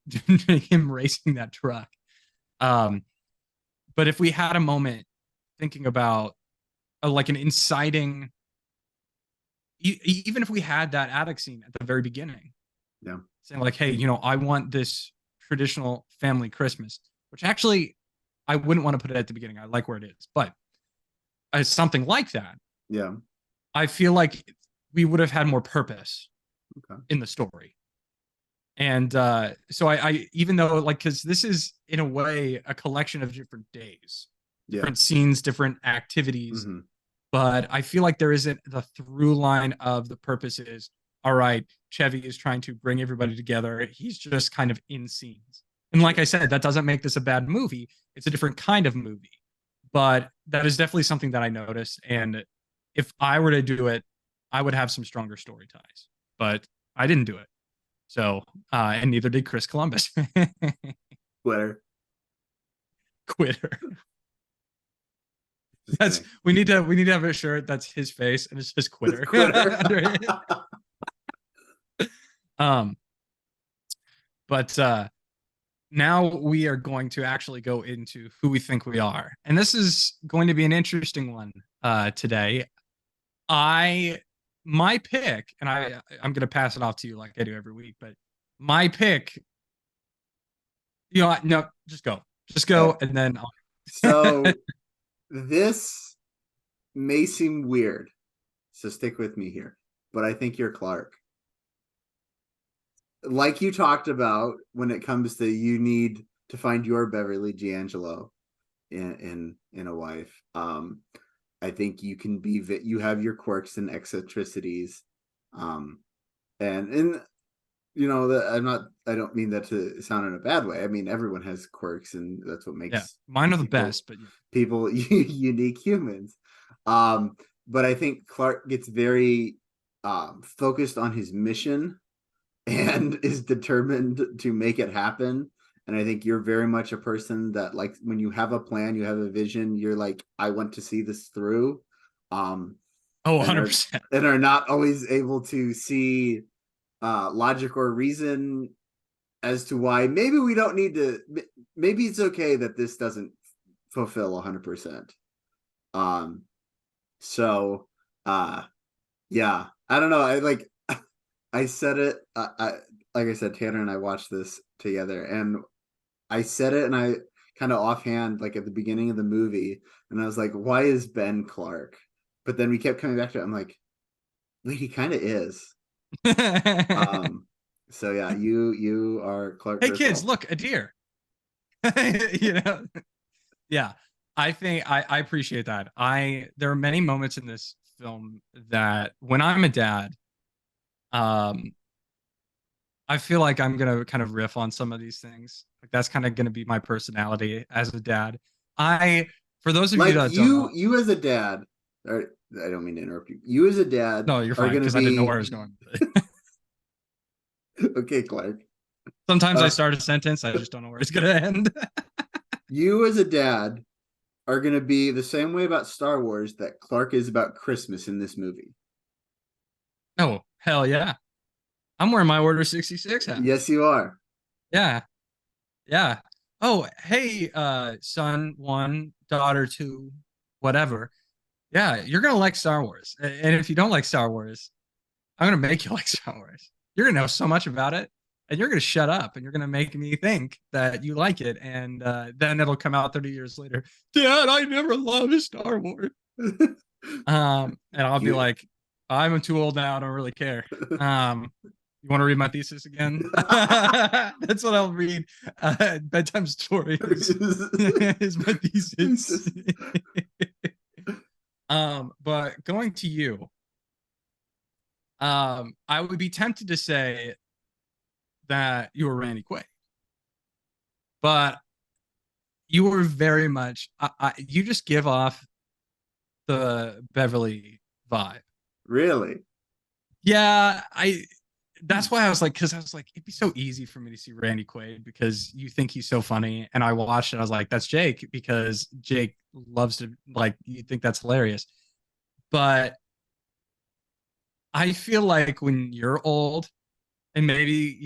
him racing that truck. But if we had a moment thinking about like an inciting, even if we had that attic scene at the very beginning,
yeah,
saying like, hey, I want this traditional family Christmas, which actually I wouldn't want to put it at the beginning. I like where it is, but something like that.
Yeah.
I feel like we would have had more purpose in the story. And so I even though like, because this is in a way a collection of different days, different scenes, different activities, but I feel like there isn't the through line of the purpose is, all right, Chevy is trying to bring everybody together. He's just kind of in scenes. And like I said, that doesn't make this a bad movie. It's a different kind of movie. But that is definitely something that I noticed. And if I were to do it, I would have some stronger story ties. But I didn't do it. So, and neither did Chris Columbus.
Quitter.
We need to have a shirt that's his face and it's just quitter. But now we are going to actually go into who we think we are. And this is going to be an interesting one today. My pick, and I'm going to pass it off to you like I do every week, but my pick, no, just go, and then
So this may seem weird, so stick with me here, but I think you're Clark. Like you talked about, when it comes to you need to find your Beverly D'Angelo in a wife. I think you can be you have your quirks and eccentricities, and I don't mean that to sound in a bad way. I mean, everyone has quirks, and that's what makes
mine are the best, but
people unique humans. But I think Clark gets very focused on his mission and is determined to make it happen. And I think you're very much a person that, like, when you have a plan, you have a vision, you're like, I want to see this through.
Oh Oh,
and
100%.
are not always able to see logic or reason as to why maybe we don't need to. Maybe it's okay that this doesn't fulfill 100%. So yeah, I don't know. I said it. Like I said, Tanner and I watched this together, and I said it, and I kind of offhand, like at the beginning of the movie, and I was like, "Why is Ben Clark?" But then we kept coming back to it. I'm like, "Wait, he kind of is." So yeah, you are Clark
Hey
Griswold.
kids, look, a deer. You know, yeah. I think I appreciate that. There are many moments in this film that when I'm a dad, um, I feel like I'm gonna kind of riff on some of these things. Like that's kind of gonna be my personality as a dad. I, for those of you
Like
that don't know,
you as a dad, or I don't mean to interrupt you. You as a dad
no, you're
are
fine
going to
because I didn't know where I
be
was going.
okay, Clark.
Sometimes I
Uh,
start a sentence, I just don't know where it's gonna end.
you as a dad are going to be the same way about Star Wars that Clark is about Christmas in this movie.
Oh, hell yeah. I'm wearing my Order 66 hat.
Yes, you are.
Yeah. Yeah. Oh, hey, son one, daughter two, whatever. Yeah, you're gonna like Star Wars. And if you don't like Star Wars, I'm gonna make you like Star Wars. You're gonna know so much about it, and you're gonna shut up, and you're gonna make me think that you like it, and then it'll come out 30 years later. Dad, I never loved Star Wars. And I'll be
You,
like, I'm too old now. I don't really care. You want to read my thesis again? That's what I'll read. Bedtime stories is my thesis. But going to you, I would be tempted to say that you were Randy Quaid, but you were very much. You just give off the Beverly vibe.
really?
Yeah, I. That's why I was like, because I was like, it'd be so easy for me to see Randy Quaid because you think he's so funny, and I watched it. I was like, that's Jake because Jake loves to like. You think that's hilarious, but I feel like when you're old and maybe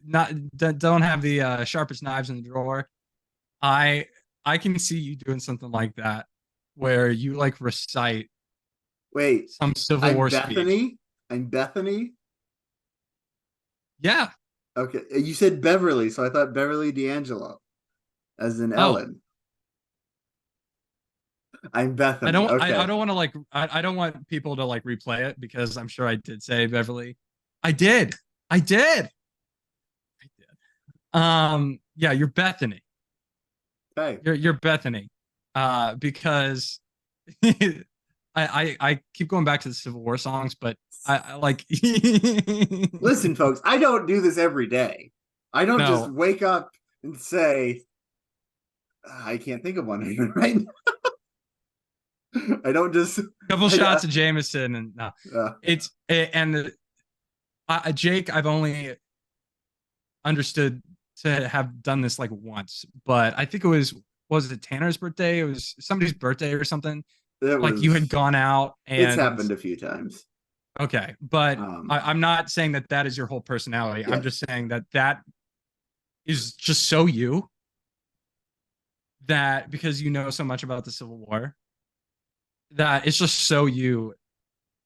not don't have the sharpest knives in the drawer, I I can see you doing something like that where you like recite
Wait,
some Civil
I'm
War speech.
Bethany. I'm Bethany.
Yeah.
Okay, you said Beverly, so I thought Beverly D'Angelo, as in
Oh,
Ellen. I'm Bethany.
I
Okay.
don't want to like I don't want people to like replay it because I'm sure I did say Beverly. I did. I did. I did. Yeah, you're Bethany.
Okay.
You're Bethany. Because I keep going back to the Civil War songs, but I like
Listen, folks, I don't do this every day. I don't just
no.
wake up and say, I can't think of one even right now. I don't just.
Couple
I,
shots of Jameson and no.
uh,
It's and Jake, I've only understood to have done this like once, but I think it was it Tanner's birthday? It was somebody's birthday or something.
it
Like you had
was.
gone out
It's
and
happened a few times.
okay, but
Um,
I'm not saying that that is your whole personality. I'm
yes.
just saying that that is just so you that because you know so much about the Civil War that it's just so you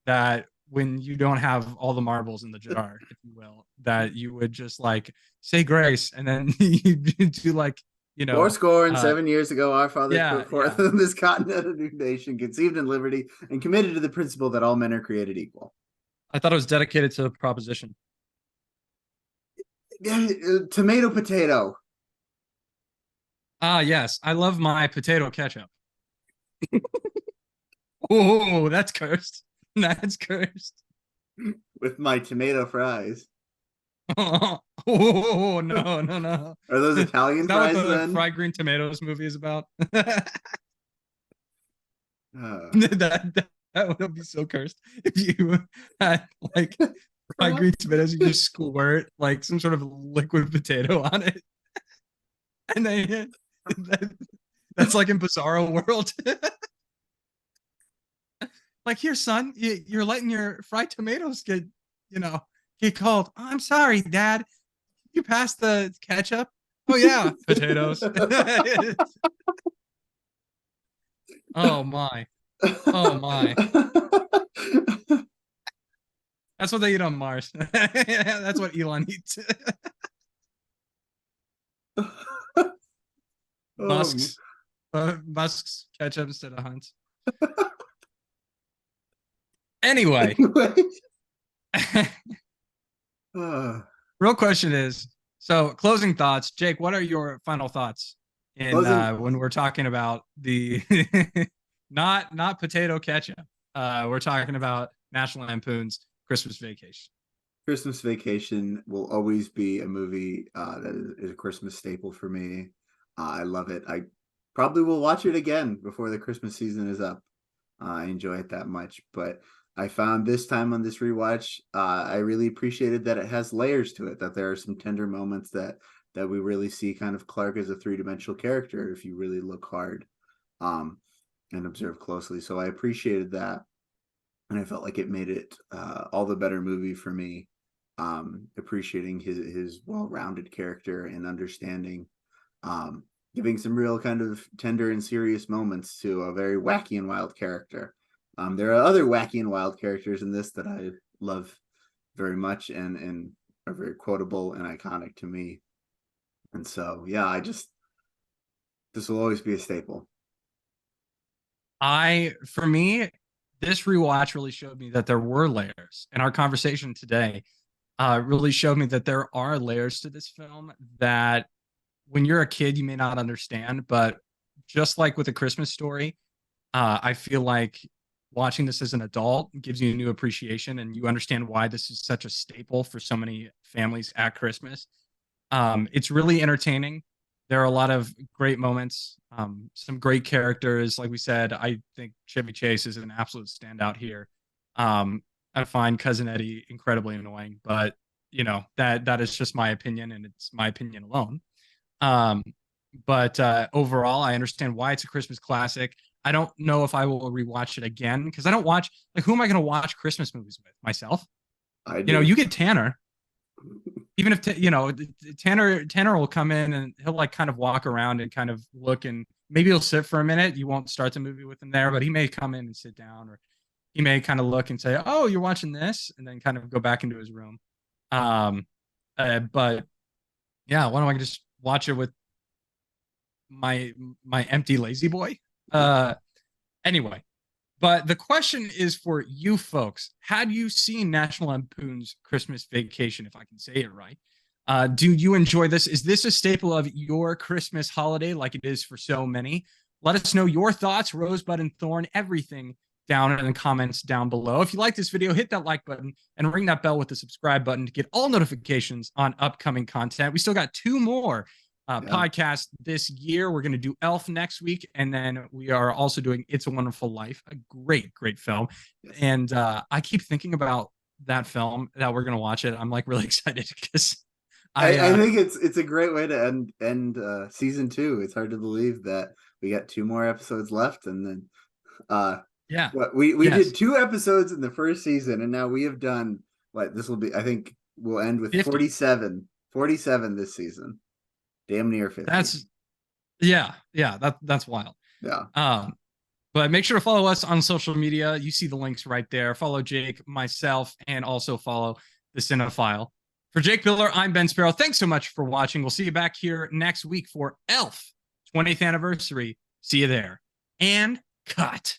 that when you don't have all the marbles in the jar, if you will, that you would just like say grace and then you do like,
Four score and 7 years ago, our fathers
yeah,
put forth
yeah.
in this continent a new nation, conceived in liberty and committed to the principle that all men are created equal.
I thought it was dedicated to the proposition.
Tomato, potato.
Ah, yes. I love my potato ketchup. Oh, that's cursed. That's cursed.
With my tomato fries.
Oh, no, no, no.
Are those
Is
Italian
that what
fries
the
then?
fried green tomatoes movie is about?
Uh,
That would be so cursed if you had like fried green tomatoes, you just squirt like some sort of liquid potato on it, and then that, that's like in Bizarro World. Like, here, son, you're letting your fried tomatoes get cold. Oh, I'm sorry, Dad. You pass the ketchup? Oh yeah, potatoes. Oh my. Oh my. That's what they eat on Mars. That's what Elon eats.
Oh,
Musk's ketchup instead of Hunt's. Anyway,
anyway. Uh,
real question is, so closing thoughts. Jake, what are your final thoughts in
closing
when we're talking about the not potato ketchup? We're talking about National Lampoon's Christmas Vacation.
Christmas Vacation will always be a movie that is a Christmas staple for me. I love it. I probably will watch it again before the Christmas season is up. I enjoy it that much, but I found this time on this rewatch, I really appreciated that it has layers to it. That there are some tender moments that we really see kind of Clark as a three-dimensional character if you really look hard, and observe closely. So I appreciated that, and I felt like it made it all the better movie for me. Appreciating his well-rounded character and understanding, giving some real kind of tender and serious moments to a very wacky and wild character. There are other wacky and wild characters in this that I love very much and are very quotable and iconic to me. And so, yeah, this will always be a staple.
For me, this rewatch really showed me that there were layers, and our conversation today really showed me that there are layers to this film that when you're a kid you may not understand, but just like with A Christmas Story, I feel like watching this as an adult gives you a new appreciation, and you understand why this is such a staple for so many families at Christmas. It's really entertaining. There are a lot of great moments, some great characters. Like we said, I think Chevy Chase is an absolute standout here. I find Cousin Eddie incredibly annoying, but that is just my opinion, and it's my opinion alone. Um, but overall, I understand why it's a Christmas classic. I don't know if I will rewatch it again because I don't watch, like, who am I going to watch Christmas movies with? Myself?
I do.
You get Tanner. Even if Tanner will come in and he'll like kind of walk around and kind of look, and maybe he'll sit for a minute. You won't start the movie with him there, but he may come in and sit down, or he may kind of look and say, "Oh, you're watching this," and then kind of go back into his room. But yeah, why don't I just watch it with my empty lazy boy? Anyway, but the question is for you folks. Had you seen National Lampoon's Christmas Vacation, if I can say it right? Do you enjoy this? Is this a staple of your Christmas holiday like it is for so many? Let us know your thoughts, Rosebud and Thorn, everything down in the comments down below. If you like this video, hit that like button and ring that bell with the subscribe button to get all notifications on upcoming content. We still got 2 more podcast this year. We're going to do Elf next week, and then we are also doing It's a Wonderful Life, a great film. And I keep thinking about that film that we're going to watch it. I'm like really excited because
I think it's a great way to end season 2. It's hard to believe that we got 2 more episodes left, and then we did 2 episodes in the first season, and now we have done this will be, I think we'll end with 50. 47 this season. Damn near 50.
That's wild.
Yeah.
But make sure to follow us on social media. You see the links right there. Follow Jake, myself, and also follow the Cinefile. For Jake Biller, I'm Ben Sparrow. Thanks so much for watching. We'll see you back here next week for Elf 20th anniversary. See you there. And cut.